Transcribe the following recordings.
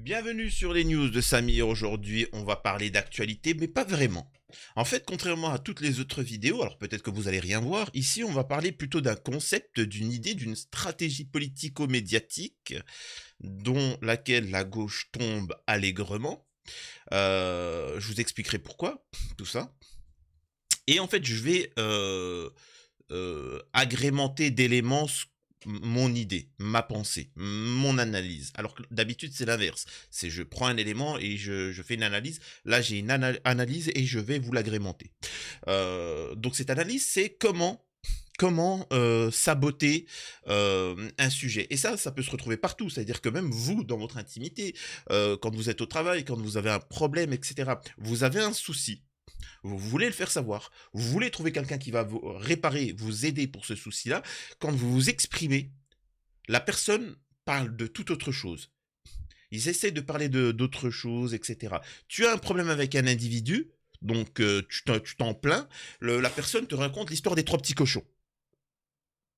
Bienvenue sur les news de Samir. Aujourd'hui, on va parler d'actualité, mais pas vraiment. En fait, contrairement à toutes les autres vidéos, alors peut-être que vous allez rien voir, ici on va parler plutôt d'un concept, d'une idée, d'une stratégie politico-médiatique dont laquelle la gauche tombe allègrement. Je vous expliquerai pourquoi, tout ça. Et en fait, je vais agrémenter d'éléments mon idée, ma pensée, mon analyse. Alors que d'habitude, c'est l'inverse. C'est je prends un élément et je fais une analyse. Là, j'ai une analyse et je vais vous l'agrémenter. Donc cette analyse, c'est comment saboter un sujet. Et ça peut se retrouver partout. C'est-à-dire que même vous, dans votre intimité, quand vous êtes au travail, quand vous avez un problème, etc., vous avez un souci. Vous voulez le faire savoir, vous voulez trouver quelqu'un qui va vous réparer, vous aider pour ce souci-là. Quand vous vous exprimez, la personne parle de toute autre chose. Ils essaient de parler d'autres choses, etc. Tu as un problème avec un individu, donc tu t'en plains, la personne te raconte l'histoire des trois petits cochons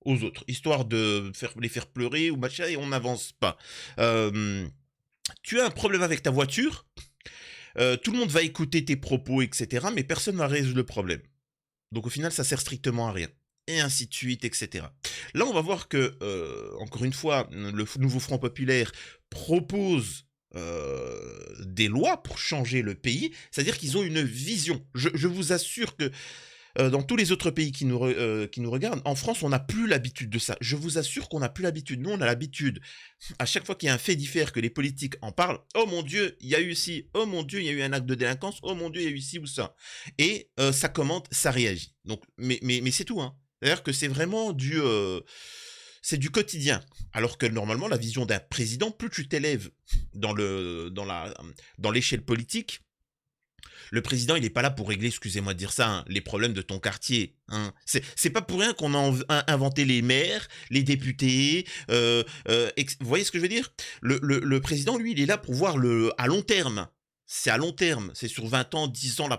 aux autres, histoire de les faire pleurer ou machin, et on n'avance pas. Tu as un problème avec ta voiture, tout le monde va écouter tes propos, etc., mais personne ne va résoudre le problème. Donc au final, ça sert strictement à rien. Et ainsi de suite, etc. Là, on va voir que, encore une fois, le nouveau Front Populaire propose des lois pour changer le pays, c'est-à-dire qu'ils ont une vision. Je vous assure que dans tous les autres pays qui nous regardent, en France, on n'a plus l'habitude de ça. Je vous assure qu'on n'a plus l'habitude. Nous, on a l'habitude, à chaque fois qu'il y a un fait divers, que les politiques en parlent, oh mon Dieu, il y a eu ci, oh mon Dieu, il y a eu un acte de délinquance, oh mon Dieu, il y a eu ci ou ça. Et ça commente, ça réagit. Donc, mais c'est tout, hein. C'est-à-dire que c'est vraiment c'est du quotidien. Alors que normalement, la vision d'un président, plus tu t'élèves dans l'échelle politique, le président, il n'est pas là pour régler, excusez-moi de dire ça, hein, les problèmes de ton quartier. Hein. C'est pas pour rien qu'on a inventé les maires, les députés. Vous voyez ce que je veux dire? Le président, lui, il est là pour voir à long terme. C'est à long terme, c'est sur 20 ans, 10 ans,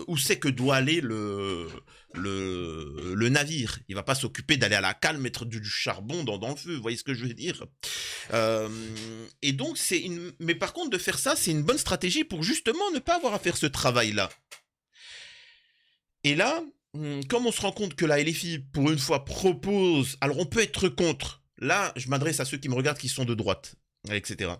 où c'est que doit aller le navire. Il va pas s'occuper d'aller à la cale, mettre du charbon dans le feu, vous voyez ce que je veux dire? Et donc, mais par contre, de faire ça, c'est une bonne stratégie pour justement ne pas avoir à faire ce travail-là. Et là, comme on se rend compte que la LFI, pour une fois, propose... Alors, on peut être contre. Là, je m'adresse à ceux qui me regardent qui sont de droite, etc.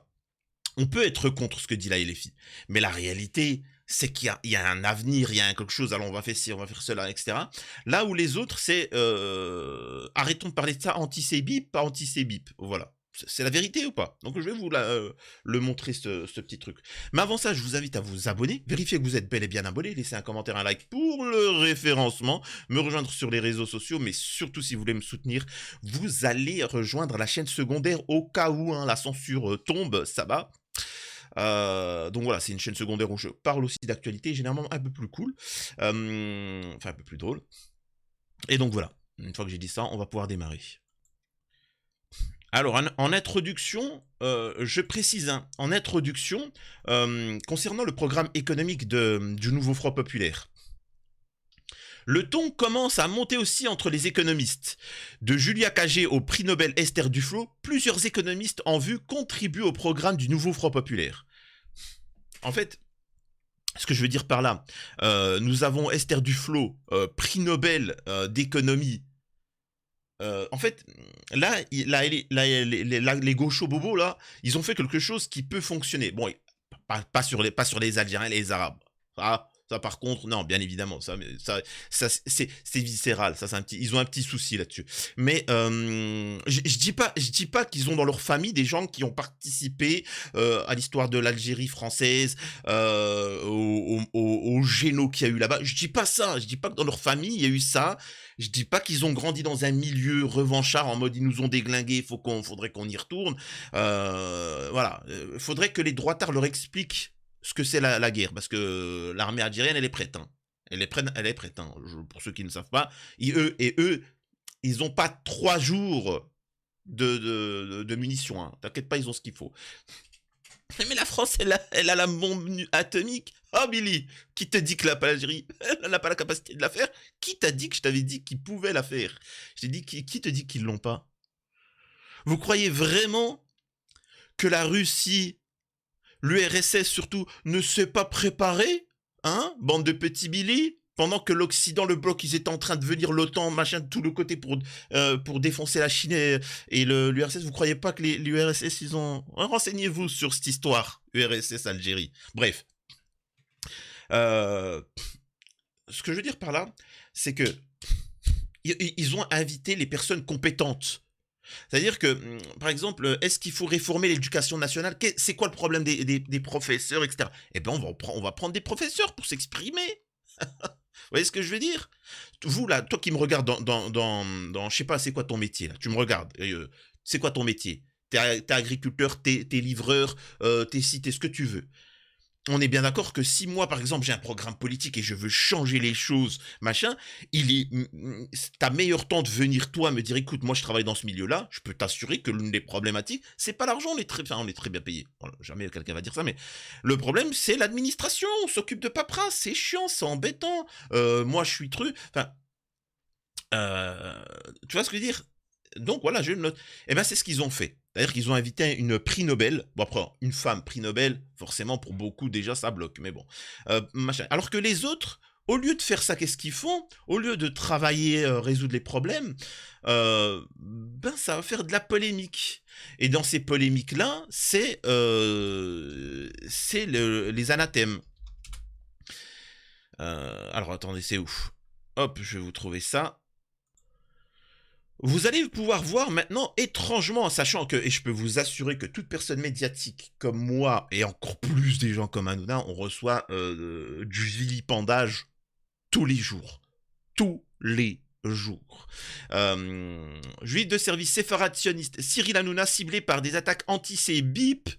On peut être contre ce que dit la LFI. Mais la réalité, c'est qu'il y a un avenir, il y a quelque chose, alors on va faire ci, on va faire cela, etc. Là où les autres, c'est... arrêtons de parler de ça, anti-CBIP, pas anti-CBIP. Voilà. C'est la vérité ou pas? Donc je vais vous le montrer, ce petit truc. Mais avant ça, je vous invite à vous abonner, vérifier que vous êtes bel et bien abonné, laissez un commentaire, un like pour le référencement, me rejoindre sur les réseaux sociaux, mais surtout si vous voulez me soutenir, vous allez rejoindre la chaîne secondaire au cas où la censure tombe, ça va. Donc voilà, c'est une chaîne secondaire où je parle aussi d'actualité, généralement un peu plus cool, enfin un peu plus drôle. Et donc voilà, une fois que j'ai dit ça, on va pouvoir démarrer. Alors, en introduction, je précise, en introduction, concernant le programme économique du nouveau Front Populaire. Le ton commence à monter aussi entre les économistes. De Julia Cagé au prix Nobel Esther Duflo, plusieurs économistes en vue contribuent au programme du nouveau Front Populaire. En fait, ce que je veux dire par là, nous avons Esther Duflo, prix Nobel d'économie. En fait, là, les gauchos bobos, là, ils ont fait quelque chose qui peut fonctionner. Bon, pas sur les Algériens et les Arabes. Ça, par contre, non, bien évidemment, ça c'est viscéral. Ça, ils ont un petit souci là-dessus. Mais je dis pas qu'ils ont dans leur famille des gens qui ont participé à l'histoire de l'Algérie française, au géno qu'il y a eu là-bas. Je dis pas ça. Je dis pas que dans leur famille il y a eu ça. Je dis pas qu'ils ont grandi dans un milieu revanchard en mode ils nous ont déglingués, faudrait qu'on y retourne. Voilà, faudrait que les droitards leur expliquent ce que c'est la guerre, parce que l'armée algérienne, elle est prête. Hein. Elle est prête. Hein. Pour ceux qui ne savent pas, eux, ils ont pas 3 jours de munitions. Hein. T'inquiète pas, ils ont ce qu'il faut. Mais la France, elle a la bombe atomique. Oh Billy, qui te dit que l'Algérie, elle n'a pas la capacité de la faire? Qui t'a dit que je t'avais dit qu'ils pouvaient la faire? Je t'ai dit, qui te dit qu'ils l'ont pas? Vous croyez vraiment que la Russie, l'URSS surtout, ne s'est pas préparée, hein, bande de petits Billy, pendant que l'Occident, le bloc, ils étaient en train de venir l'OTAN, machin, de tout le côté pour défoncer la Chine et l'URSS. Vous croyez pas que l'URSS, ils ont... Renseignez-vous sur cette histoire, URSS, Algérie. Bref. Ce que je veux dire par là, c'est que ils ont invité les personnes compétentes. C'est-à-dire que, par exemple, est-ce qu'il faut réformer l'éducation nationale? C'est quoi le problème des professeurs, etc. Eh bien, on va prendre des professeurs pour s'exprimer. Vous voyez ce que je veux dire? Vous, là, toi qui me regardes je sais pas, c'est quoi ton métier, là? Tu me regardes. C'est quoi ton métier? T'es agriculteur, t'es livreur, t'es ci, t'es ce que tu veux. On est bien d'accord que si moi, par exemple, j'ai un programme politique et je veux changer les choses, machin, t'as meilleur temps de venir toi me dire, écoute, moi je travaille dans ce milieu-là, je peux t'assurer que l'une des problématiques, c'est pas l'argent, on est très bien payé. Voilà, jamais quelqu'un va dire ça, mais le problème, c'est l'administration, on s'occupe de paperasse, c'est chiant, c'est embêtant. Moi, je suis enfin, tu vois ce que je veux dire? Donc voilà, je le note. Et ben c'est ce qu'ils ont fait. C'est-à-dire qu'ils ont invité une prix Nobel. Bon après, une femme prix Nobel, forcément pour beaucoup déjà ça bloque, mais bon. Machin. Alors que les autres, au lieu de faire ça, qu'est-ce qu'ils font? Au lieu de travailler, résoudre les problèmes, ben ça va faire de la polémique. Et dans ces polémiques-là, c'est les anathèmes. Alors attendez, c'est où? Hop, je vais vous trouver ça. Vous allez pouvoir voir maintenant, étrangement, en sachant que, et je peux vous assurer que toute personne médiatique comme moi, et encore plus des gens comme Hanouna, on reçoit du vilipendage tous les jours. Tous les jours. Juif de service séparatiste, Cyril Hanouna ciblé par des attaques anti-bip.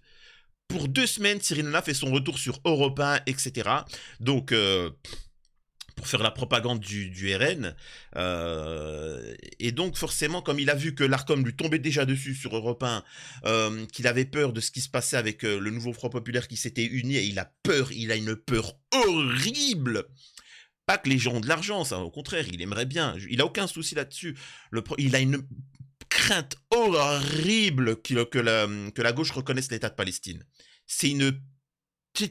Pour 2 semaines, Cyril Hanouna fait son retour sur Europe 1, etc. Donc... pour faire la propagande du RN. Et donc, forcément, comme il a vu que l'Arcom lui tombait déjà dessus sur Europe 1, qu'il avait peur de ce qui se passait avec le nouveau Front Populaire qui s'était uni, et il a une peur horrible. Pas que les gens ont de l'argent, ça, au contraire, il aimerait bien. Il a aucun souci là-dessus. Il a une crainte horrible que la gauche reconnaisse l'État de Palestine. C'est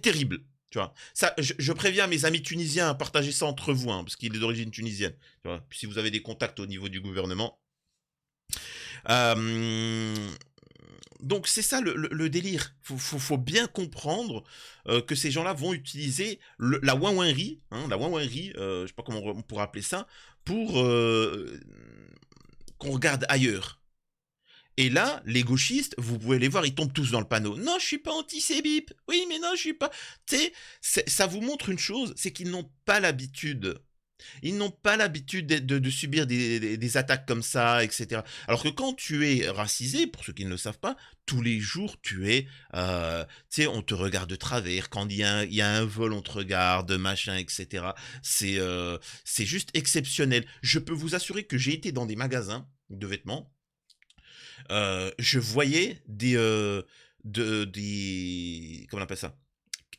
terrible. Tu vois, ça, je préviens mes amis tunisiens, partagez ça entre vous, hein, parce qu'il est d'origine tunisienne. Tu vois, si vous avez des contacts au niveau du gouvernement. Donc c'est ça le délire. Faut bien comprendre que ces gens-là vont utiliser la ouin-ouinerie, hein, je sais pas comment on pourrait appeler ça, pour qu'on regarde ailleurs. Et là, les gauchistes, vous pouvez les voir, ils tombent tous dans le panneau. Non, je suis pas anti-bip. Oui, mais non, je suis pas... Tu sais, ça vous montre une chose, c'est qu'ils n'ont pas l'habitude. Ils n'ont pas l'habitude de subir des attaques comme ça, etc. Alors que quand tu es racisé, pour ceux qui ne le savent pas, tous les jours, tu sais, on te regarde de travers. Quand il y a un vol, on te regarde, machin, etc. C'est juste exceptionnel. Je peux vous assurer que j'ai été dans des magasins de vêtements. Je voyais comment on appelle ça?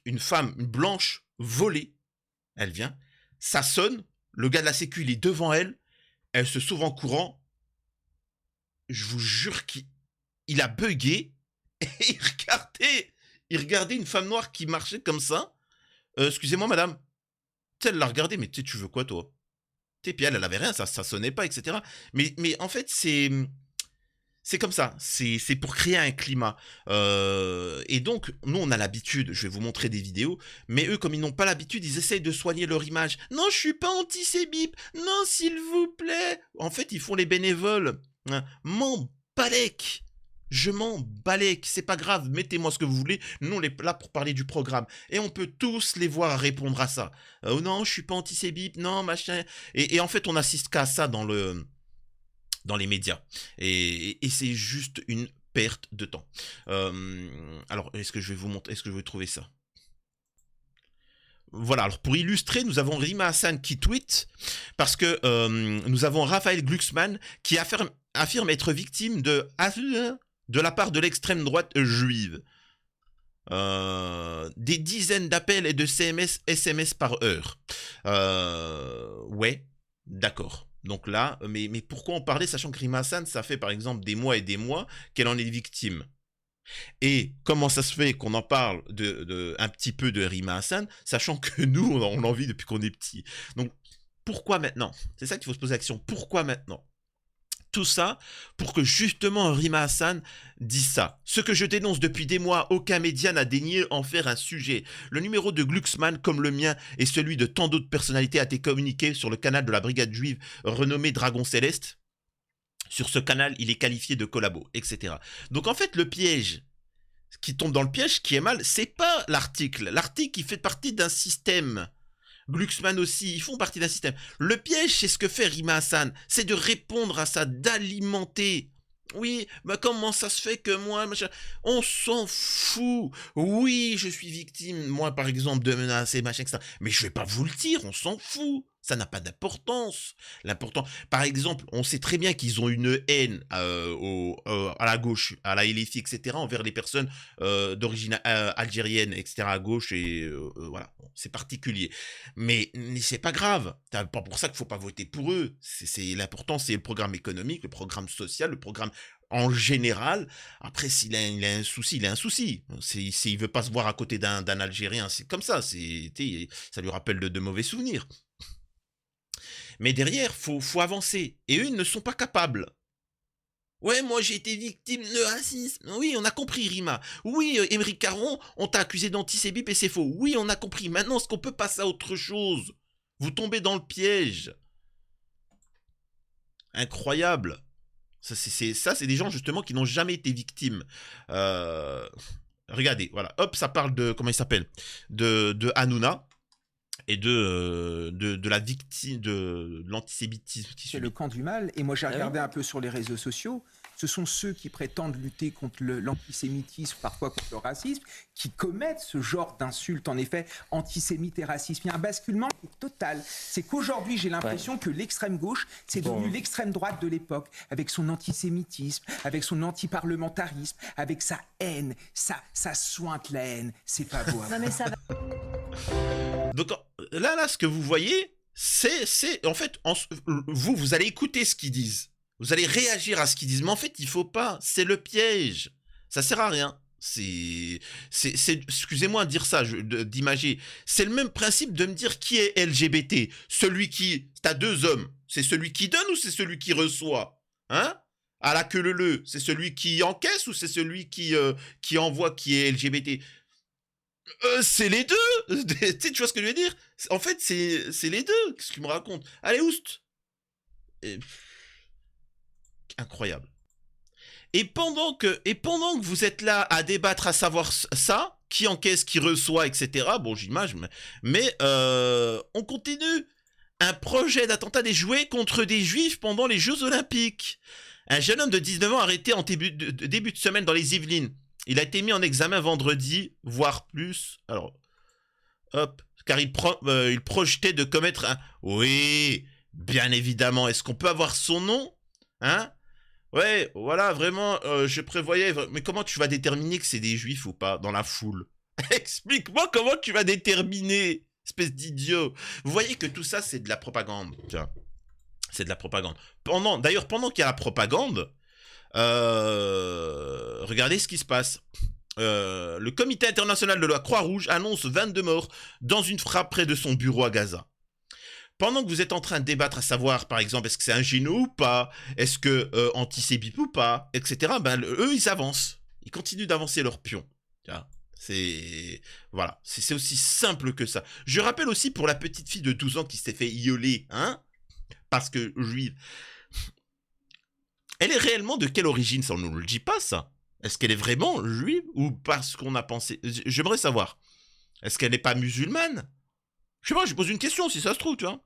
Une femme, une blanche, volée. Elle vient, ça sonne, le gars de la sécu, il est devant elle, elle se sauve en courant. Je vous jure qu'il a bugué et il regardait une femme noire qui marchait comme ça. Excusez-moi, madame. Elle l'a regardé, mais tu veux quoi, toi? Puis elle avait rien, ça sonnait pas, etc. Mais en fait, c'est comme ça, c'est pour créer un climat. Et donc, nous, on a l'habitude, je vais vous montrer des vidéos, mais eux, comme ils n'ont pas l'habitude, ils essayent de soigner leur image. Non, je suis pas anti-bip, non, s'il vous plaît. En fait, ils font les bénévoles. Hein. M'en balèque. Je m'en balèque, c'est pas grave, mettez-moi ce que vous voulez, nous on est là pour parler du programme. Et on peut tous les voir répondre à ça. Oh non, je suis pas anti-bip, non, machin. Et en fait, on assiste qu'à ça dans les médias. Et c'est juste une perte de temps. Alors, est-ce que je vais vous montrer, est-ce que je vais trouver ça? Voilà, alors pour illustrer, nous avons Rima Hassan qui tweet, parce que nous avons Raphaël Glucksmann qui affirme être victime de la part de l'extrême droite juive. Des dizaines d'appels et de SMS par heure. Ouais, d'accord. Donc là, mais pourquoi en parler, sachant que Rima Hassan, ça fait par exemple des mois et des mois qu'elle en est victime. Et comment ça se fait qu'on en parle un petit peu de Rima Hassan, sachant que nous, on en vit depuis qu'on est petit. Donc, pourquoi maintenant? C'est ça qu'il faut se poser la question. Pourquoi maintenant? Tout ça pour que justement Rima Hassan dise ça. Ce que je dénonce depuis des mois, aucun média n'a daigné en faire un sujet. Le numéro de Glucksmann, comme le mien et celui de tant d'autres personnalités, a été communiqué sur le canal de la brigade juive renommée Dragon Céleste. Sur ce canal, il est qualifié de collabo, etc. Donc en fait, le piège qui tombe dans le piège, qui est mal, c'est pas l'article. L'article, il fait partie d'un système. Glucksmann aussi, ils font partie d'un système. Le piège, c'est ce que fait Rima Hassan, c'est de répondre à ça, d'alimenter. Oui, mais comment ça se fait que moi, machin, on s'en fout. Oui, je suis victime, moi par exemple, de menaces et machin, etc. Mais je vais pas vous le dire, on s'en fout. Ça n'a pas d'importance. L'important, par exemple, on sait très bien qu'ils ont une haine à la gauche, à la LFI, etc., envers les personnes d'origine algérienne, etc., à gauche, et voilà, bon, c'est particulier. Mais c'est pas grave. C'est pas pour ça qu'il faut pas voter pour eux. L'important, c'est le programme économique, le programme social, le programme en général. Après, s'il a un souci, il a un souci. S'il veut pas se voir à côté d'un Algérien, c'est comme ça. Ça lui rappelle de mauvais souvenirs. Mais derrière, faut avancer. Et eux, ils ne sont pas capables. Ouais, moi j'ai été victime de racisme. Oui, on a compris, Rima. Oui, Émeric Caron, on t'a accusé d'antisémitisme et c'est faux. Oui, on a compris. Maintenant, est-ce qu'on peut passer à autre chose? Vous tombez dans le piège. Incroyable. Ça, c'est des gens justement qui n'ont jamais été victimes. Euh, Regardez, voilà. Hop, ça parle de, comment il s'appelle, de Hanouna et de la victime de l'antisémitisme qui C'est le subit. camp du mal. Et moi, j'ai Ah oui? regardé un peu sur les réseaux sociaux. Ce sont ceux qui prétendent lutter contre l'antisémitisme, parfois contre le racisme, qui commettent ce genre d'insultes, en effet, antisémites et racisme. Il y a un basculement total. C'est qu'aujourd'hui, j'ai l'impression que l'extrême gauche, c'est devenu l'extrême droite de l'époque, avec son antisémitisme, avec son antiparlementarisme, avec sa haine. Ça sointe la haine. C'est pas beau. Non mais ça va. Donc là, ce que vous voyez, c'est en fait, vous allez écouter ce qu'ils disent. Vous allez réagir à ce qu'ils disent. Mais en fait, il faut pas. C'est le piège. Ça sert à rien. Excusez-moi de dire ça, d'imager. C'est le même principe de me dire qui est LGBT. Celui qui, t'as deux hommes. C'est celui qui donne ou c'est celui qui reçoit? Hein? À la queue leu, c'est celui qui encaisse ou c'est celui qui envoie qui est LGBT? C'est les deux. Tu vois ce que je veux dire? En fait, c'est les deux. Qu'est-ce qu'il me raconte? Allez, oust. Et... Incroyable. Et pendant que vous êtes là à débattre, à savoir ça, qui encaisse, qui reçoit, etc. Bon, j'imagine, mais on continue. Un projet d'attentat déjoué contre des juifs pendant les Jeux Olympiques. Un jeune homme de 19 ans arrêté en début de semaine dans les Yvelines. Il a été mis en examen vendredi, voire plus. Alors, hop, car il projetait de commettre un... Oui, bien évidemment. Est-ce qu'on peut avoir son nom? Hein? Ouais, voilà, vraiment, je prévoyais... Mais comment tu vas déterminer que c'est des juifs ou pas dans la foule? Explique-moi comment tu vas déterminer, espèce d'idiot. Vous voyez que tout ça, c'est de la propagande. Tiens, c'est de la propagande. D'ailleurs, pendant qu'il y a la propagande, regardez ce qui se passe. Le comité international de la Croix-Rouge annonce 22 morts dans une frappe près de son bureau à Gaza. Pendant que vous êtes en train de débattre à savoir, par exemple, est-ce que c'est un géno ou pas, est-ce que antisémite ou pas, etc., ben, eux, ils avancent. Ils continuent d'avancer leur pion. C'est... Voilà. C'est aussi simple que ça. Je rappelle aussi pour la petite fille de 12 ans qui s'est fait ioler, hein, parce que juive. Elle est réellement de quelle origine? Ça, on ne nous le dit pas, ça. Est-ce qu'elle est vraiment juive ou parce qu'on a pensé... J'aimerais savoir. Est-ce qu'elle n'est pas musulmane? Je sais pas, je pose une question si ça se trouve, tu vois.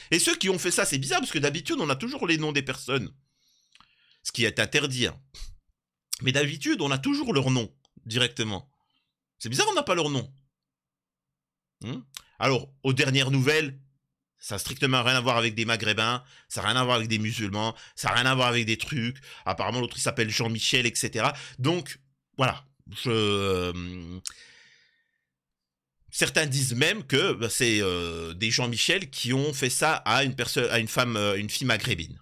Et ceux qui ont fait ça, c'est bizarre parce que d'habitude, on a toujours les noms des personnes. Ce qui est interdit. Hein. Mais d'habitude, on a toujours leur nom directement. C'est bizarre, on n'a pas leur nom. Alors, aux dernières nouvelles, ça n'a strictement rien à voir avec des maghrébins, ça n'a rien à voir avec des musulmans, ça n'a rien à voir avec des trucs. Apparemment, l'autre, il s'appelle Jean-Michel, etc. Donc, voilà. Certains disent même que c'est des Jean-Michel qui ont fait ça à une personne, à une femme, une fille maghrébine.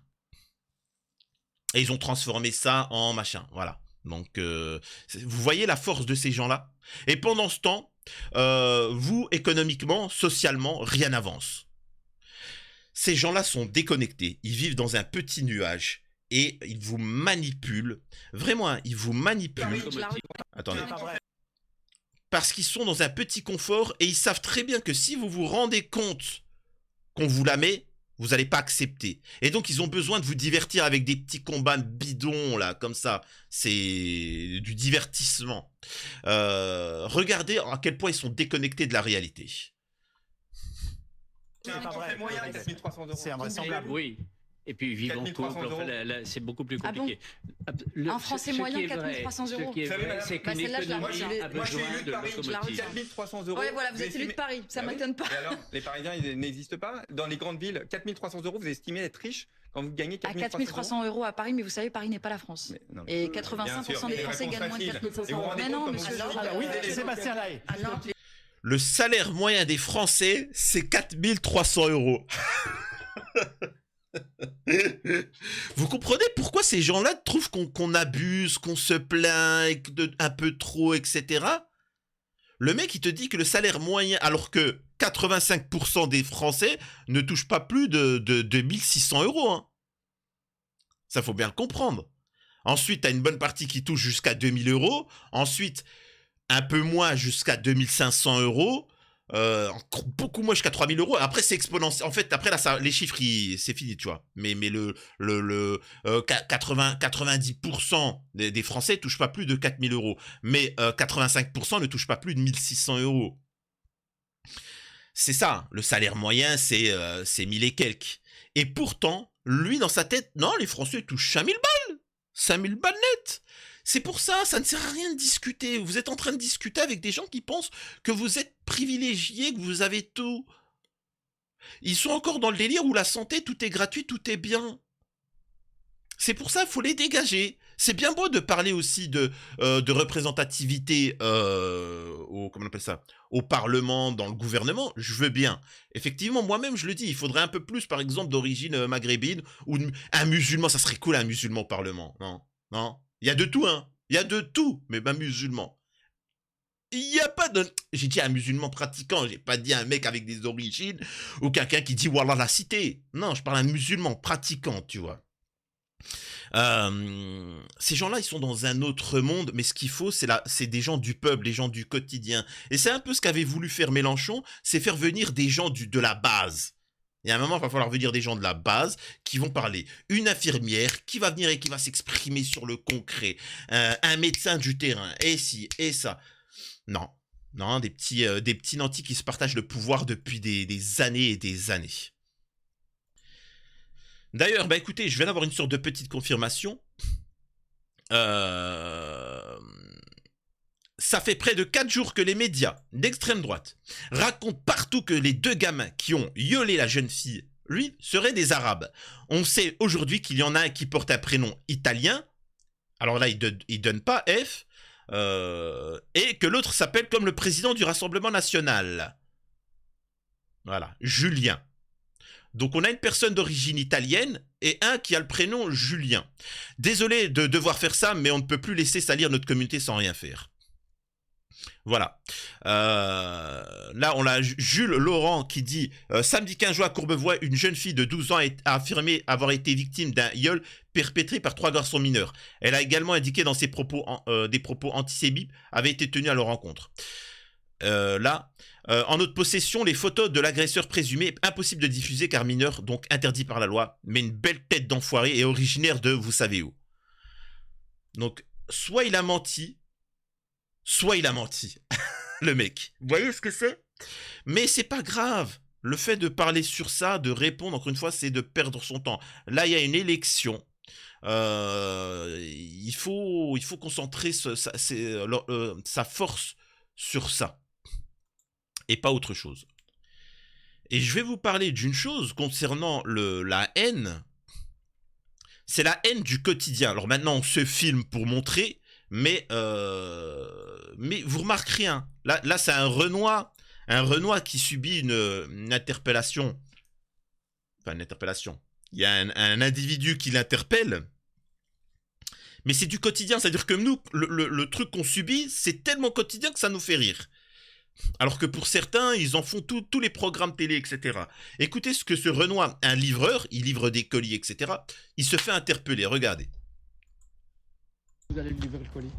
Et ils ont transformé ça en machin, voilà. Donc, vous voyez la force de ces gens-là. Et pendant ce temps, vous, économiquement, socialement, rien n'avance. Ces gens-là sont déconnectés. Ils vivent dans un petit nuage. Et ils vous manipulent. Vraiment, hein, ils vous manipulent. Attendez. Parce qu'ils sont dans un petit confort et ils savent très bien que si vous vous rendez compte qu'on vous la met, vous n'allez pas accepter. Et donc, ils ont besoin de vous divertir avec des petits combats bidons, là, comme ça. C'est du divertissement. Regardez à quel point ils sont déconnectés de la réalité. C'est pas vrai. 4300 euros. C'est invraisemblable. Oui. Et puis vivre en 4300 couple, enfin, euros. c'est beaucoup plus Ah bon compliqué. Un Français moyen, 4300 Ce euros. qui est Vous savez, vrai, madame, c'est bah, qu'une celle-là, je la économie retiens. a Moi, je suis besoin élu de de Paris, locomotives. 4300 euros. Ouais, voilà, vous êtes élu de Paris, ça Bah oui. m'étonne pas. Et alors, les Parisiens, ils n'existent pas. Dans les grandes villes, 4300 euros, vous estimez être riche quand vous gagnez À 4300 euros à Paris, mais vous savez, Paris n'est pas la France. Mais non, Et bien 85% sûr, des mais Français réponse gagnent moins de facile. 4500 Et vous vous euros. rendez Mais non, compte monsieur comment Jean. Oui, les- Sébastien Lai. Alors, Le salaire moyen des Français, c'est 4300 euros. Vous comprenez pourquoi ces gens-là trouvent qu'on abuse, qu'on se plaint, un peu trop, etc. Le mec, il te dit que le salaire moyen, alors que 85% des Français ne touchent pas plus de 1600 euros. Hein. Ça, faut bien le comprendre. Ensuite, tu as une bonne partie qui touche jusqu'à 2000 euros. Ensuite, un peu moins jusqu'à 2500 euros. Encore beaucoup moins jusqu'à 3000 euros. Après, c'est exponentiel. En fait, après, là, les chiffres, c'est fini, tu vois. Mais 90% des Français ne touchent pas plus de 4000 euros. Mais 85% ne touchent pas plus de 1600 euros. C'est ça. Le salaire moyen, c'est 1000 et quelques. Et pourtant, lui, dans sa tête, non, les Français touchent 5000 balles. 5000 balles net. C'est pour ça, ça ne sert à rien de discuter. Vous êtes en train de discuter avec des gens qui pensent que vous êtes privilégiés, que vous avez tout. Ils sont encore dans le délire où la santé, tout est gratuit, tout est bien. C'est pour ça qu'il faut les dégager. C'est bien beau de parler aussi de représentativité comment on appelle ça, au Parlement, dans le gouvernement. Je veux bien. Effectivement, moi-même, je le dis, il faudrait un peu plus, par exemple, d'origine maghrébine ou un musulman. Ça serait cool, un musulman au Parlement. Non, non. Il y a de tout, hein. Il y a de tout, mais un musulman. Il n'y a pas de... J'ai dit un musulman pratiquant, j'ai pas dit un mec avec des origines ou quelqu'un qui dit Wallah la cité. Non, je parle d'un musulman pratiquant, tu vois. Ces gens-là, ils sont dans un autre monde, mais ce qu'il faut, c'est des gens du peuple, des gens du quotidien. Et c'est un peu ce qu'avait voulu faire Mélenchon, c'est faire venir des gens de la base. Il y a un moment, il va falloir venir des gens de la base qui vont parler. Une infirmière qui va venir et qui va s'exprimer sur le concret. Un médecin du terrain, et ci, et ça. Non, non, des petits nantis qui se partagent le pouvoir depuis des années et des années. D'ailleurs, bah écoutez, je viens d'avoir une sorte de petite confirmation. Ça fait près de 4 jours que les médias d'extrême droite racontent partout que les 2 gamins qui ont violé la jeune fille, lui, seraient des Arabes. On sait aujourd'hui qu'il y en a un qui porte un prénom italien. Alors là, il donne pas F. Et que l'autre s'appelle comme le président du Rassemblement National. Voilà, Julien. Donc on a une personne d'origine italienne et un qui a le prénom Julien. Désolé de devoir faire ça, mais on ne peut plus laisser salir notre communauté sans rien faire. Voilà. Là, on a Jules Laurent qui dit samedi 15 juin à Courbevoie, une jeune fille de 12 ans a affirmé avoir été victime d'un viol perpétré par 3 garçons mineurs. Elle a également indiqué dans ses propos des propos antisémites avaient été tenus à leur rencontre. En notre possession, les photos de l'agresseur présumé, impossible de diffuser car mineur, donc interdit par la loi, mais une belle tête d'enfoiré et originaire de vous savez où. Donc, soit il a menti, le mec. Vous voyez ce que c'est? Mais c'est pas grave. Le fait de parler sur ça, de répondre, encore une fois, c'est de perdre son temps. Là, il y a une élection. Il faut concentrer sa force sur ça. Et pas autre chose. Et je vais vous parler d'une chose concernant la haine. C'est la haine du quotidien. Alors maintenant, on se filme pour montrer, mais vous remarquez rien. Là c'est un Renoir qui subit une interpellation. Enfin, une interpellation. Il y a un individu qui l'interpelle. Mais c'est du quotidien, c'est-à-dire que nous, le truc qu'on subit, c'est tellement quotidien que ça nous fait rire. Alors que pour certains, ils en font tous les programmes télé, etc. Écoutez ce que ce Renoir, un livreur, il livre des colis, etc. Il se fait interpeller, regardez. Vous allez me livrer le colis.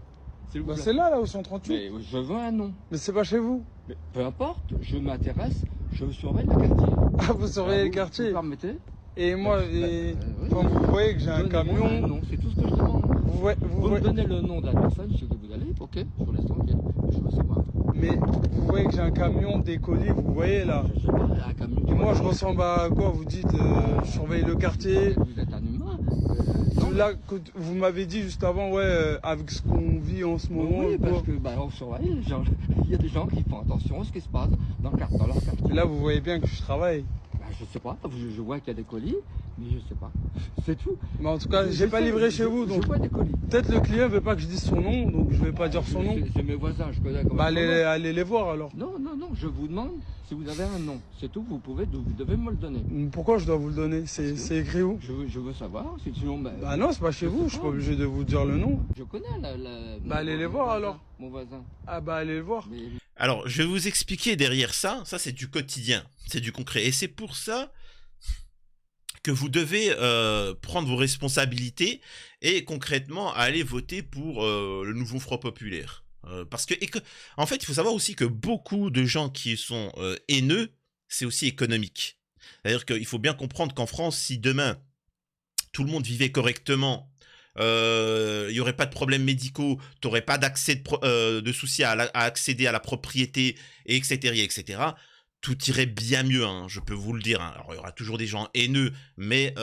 Bah c'est là où sont 38. Mais je veux un nom. Mais c'est pas chez vous. Mais peu importe, je m'intéresse, je surveille le quartier. Ah, vous surveillez le quartier. Vous permettez? Et moi, oui. vous voyez que j'ai un camion. Non, c'est tout ce que je demande. Vous me donnez le nom de la personne chez qui vous allez, ok, je vous laisse tranquille. Je veux savoir. Mais vous voyez que j'ai un camion, des colis, vous voyez là. Je sais pas, un camion. Et moi, je ressemble à quoi? Vous dites, je surveille le quartier. Vous êtes un humain. Là, vous m'avez dit juste avant, ouais, avec ce qu'on vit en ce moment. Oui, parce que on surveille les gens. Il y a des gens qui font attention à ce qui se passe dans leur quartier. Et là, vous voyez bien que je travaille. Bah, je sais pas, je vois qu'il y a des colis, mais je sais pas. C'est tout. Mais en tout cas, j'ai pas livré chez vous, donc je vois des colis. peut-être le client veut pas que je dise son nom, donc je vais pas dire son nom. C'est mes voisins, je connais. Bah allez les voir alors. Non, je vous demande si vous avez un nom. C'est tout, vous devez me le donner. Pourquoi je dois vous le donner? C'est écrit où? Je veux savoir, sinon... Bah non, c'est pas chez vous, je suis pas obligé de vous dire le nom. Je connais Bah allez les voir alors. Mon voisin. Ah bah allez le voir. Mais... Alors, je vais vous expliquer derrière ça, c'est du quotidien, c'est du concret. Et c'est pour ça que vous devez prendre vos responsabilités et concrètement aller voter pour le nouveau Front Populaire. Parce que, en fait, il faut savoir aussi que beaucoup de gens qui sont haineux, c'est aussi économique. C'est-à-dire qu'il faut bien comprendre qu'en France, si demain, tout le monde vivait correctement, il n'y aurait pas de problèmes médicaux, tu n'aurais pas d'accès de soucis à accéder à la propriété, etc., tout irait bien mieux, hein, je peux vous le dire. Hein. Alors, il y aura toujours des gens haineux, mais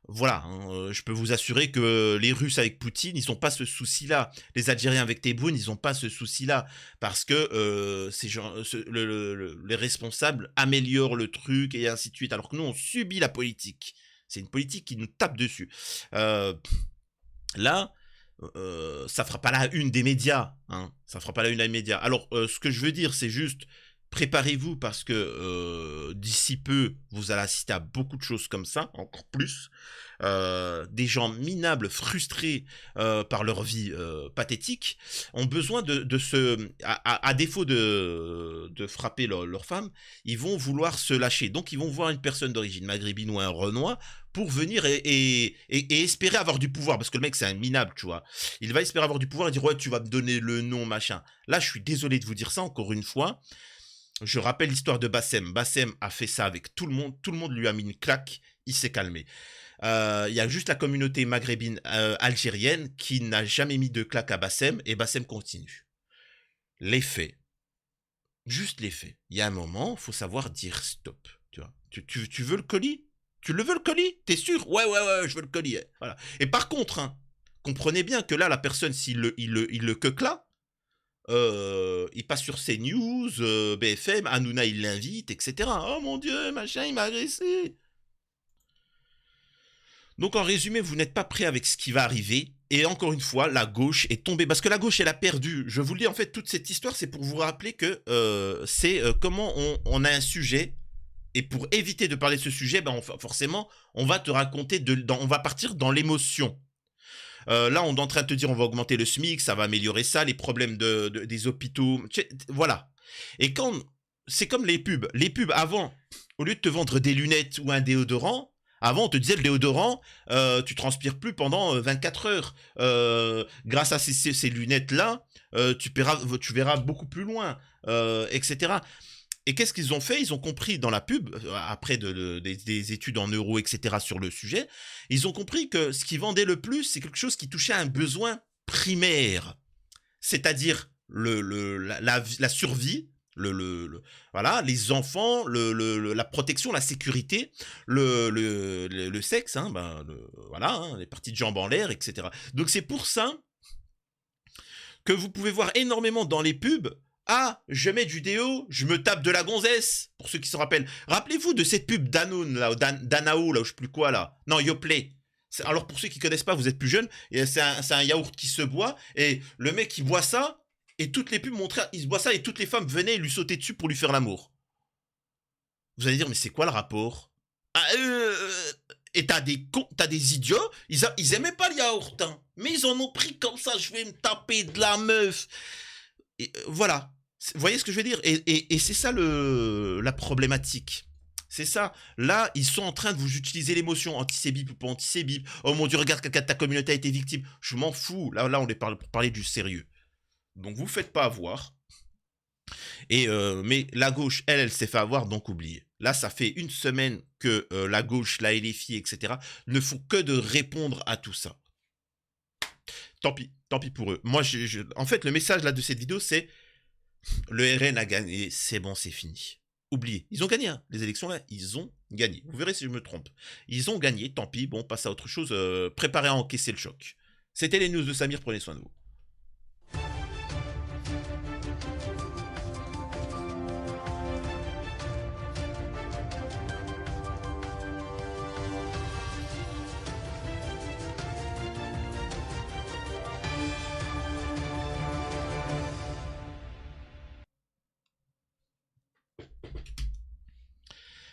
voilà, hein, je peux vous assurer que les Russes avec Poutine, ils n'ont pas ce souci-là. Les Algériens avec Tebboune, ils n'ont pas ce souci-là. Parce que ces gens, les responsables améliorent le truc et ainsi de suite. Alors que nous, on subit la politique. C'est une politique qui nous tape dessus. Là, ça fera pas la une des médias. Hein, ça fera pas la une des médias. Alors, ce que je veux dire, c'est juste... Préparez-vous parce que d'ici peu, vous allez assister à beaucoup de choses comme ça, encore plus. Des gens minables, frustrés par leur vie pathétique, ont besoin de se... À défaut de frapper leur femme, ils vont vouloir se lâcher. Donc, ils vont voir une personne d'origine maghrébine ou un Renois pour venir et espérer avoir du pouvoir. Parce que le mec, c'est un minable, tu vois. Il va espérer avoir du pouvoir et dire « Ouais, tu vas me donner le nom, machin. » Là, je suis désolé de vous dire ça, encore une fois. Je rappelle l'histoire de Bassem. Bassem a fait ça avec tout le monde. Tout le monde lui a mis une claque. Il s'est calmé. Il y a juste la communauté maghrébine algérienne qui n'a jamais mis de claque à Bassem. Et Bassem continue. Les faits. Juste les faits. Il y a un moment, il faut savoir dire stop. Tu vois. Tu veux le colis? Tu le veux le colis? T'es sûr? Ouais, je veux le colis. Voilà. Et par contre, hein, comprenez bien que là, la personne, s'il le queque là, il passe sur CNews, BFM, Hanouna il l'invite, etc. Oh mon Dieu, machin, il m'a agressé. Donc en résumé, vous n'êtes pas prêt avec ce qui va arriver. Et encore une fois, la gauche est tombée. Parce que la gauche, elle a perdu. Je vous le dis, en fait, toute cette histoire, c'est pour vous rappeler que c'est comment on a un sujet. Et pour éviter de parler de ce sujet, ben forcément, on va te raconter, on va partir dans l'émotion. Là, on est en train de te dire on va augmenter le SMIC, ça va améliorer ça, les problèmes des hôpitaux, voilà. Et quand c'est comme les pubs. Les pubs avant, au lieu de te vendre des lunettes ou un déodorant, avant on te disait le déodorant, tu transpires plus pendant 24 heures. Grâce à ces lunettes-là, tu verras beaucoup plus loin, etc. Et qu'est-ce qu'ils ont fait? Ils ont compris dans la pub, après des études en euros, etc. sur le sujet, ils ont compris que ce qui vendait le plus, c'est quelque chose qui touchait à un besoin primaire. C'est-à-dire la survie, voilà, les enfants, la protection, la sécurité, le sexe, hein, voilà, hein, les parties de jambes en l'air, etc. Donc c'est pour ça que vous pouvez voir énormément dans les pubs. Ah, je mets du déo, je me tape de la gonzesse, pour ceux qui se rappellent. Rappelez-vous de cette pub Danone, là, Danao, là, je sais plus quoi, là. Non, Yoplait. Alors, pour ceux qui connaissent pas, vous êtes plus jeunes, c'est un yaourt qui se boit, et le mec, il boit ça, et toutes les pubs montraient, il se boit ça, et toutes les femmes venaient lui sauter dessus pour lui faire l'amour. Vous allez dire, mais c'est quoi le rapport? Et t'as des idiots, ils aimaient pas le yaourt, hein, mais ils en ont pris comme ça, je vais me taper de la meuf. Et, voilà. Vous voyez ce que je veux dire? Et c'est ça la problématique. C'est ça. Là, ils sont en train de vous utiliser l'émotion antisémite ou pas antisémite. Oh mon Dieu, regarde, quelqu'un de ta communauté a été victime. Je m'en fous. Là, on est pour parler du sérieux. Donc, vous faites pas avoir. Mais la gauche, elle s'est fait avoir, donc oubliez. Là, ça fait une semaine que la gauche, la LFI, etc. ne font que de répondre à tout ça. Tant pis pour eux. Moi, en fait, le message là de cette vidéo, c'est le RN a gagné, c'est bon, c'est fini. Oubliez. Ils ont gagné, hein. Les élections là, ils ont gagné. Vous verrez si je me trompe. Ils ont gagné, tant pis, bon, on passe à autre chose. Préparez à encaisser le choc. C'était les news de Samir, prenez soin de vous.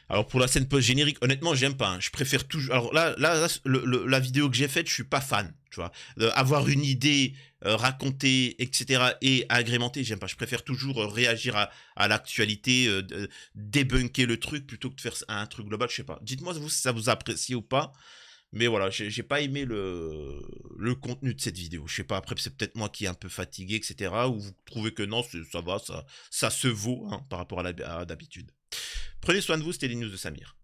Alors pour la scène post-générique, honnêtement, j'aime pas. Hein. Je préfère toujours. Alors là la vidéo que j'ai faite, je suis pas fan. Tu vois, avoir une idée, raconter, etc. et agrémenter, j'aime pas. Je préfère toujours réagir à l'actualité, débunker le truc plutôt que de faire un truc global. Je sais pas. Dites-moi vous si ça vous apprécie ou pas. Mais voilà, j'ai pas aimé le contenu de cette vidéo. Je sais pas. Après, c'est peut-être moi qui est un peu fatigué, etc. Ou vous trouvez que non, ça va, ça se vaut hein, par rapport à d'habitude. Prenez soin de vous, c'était les news de Samir.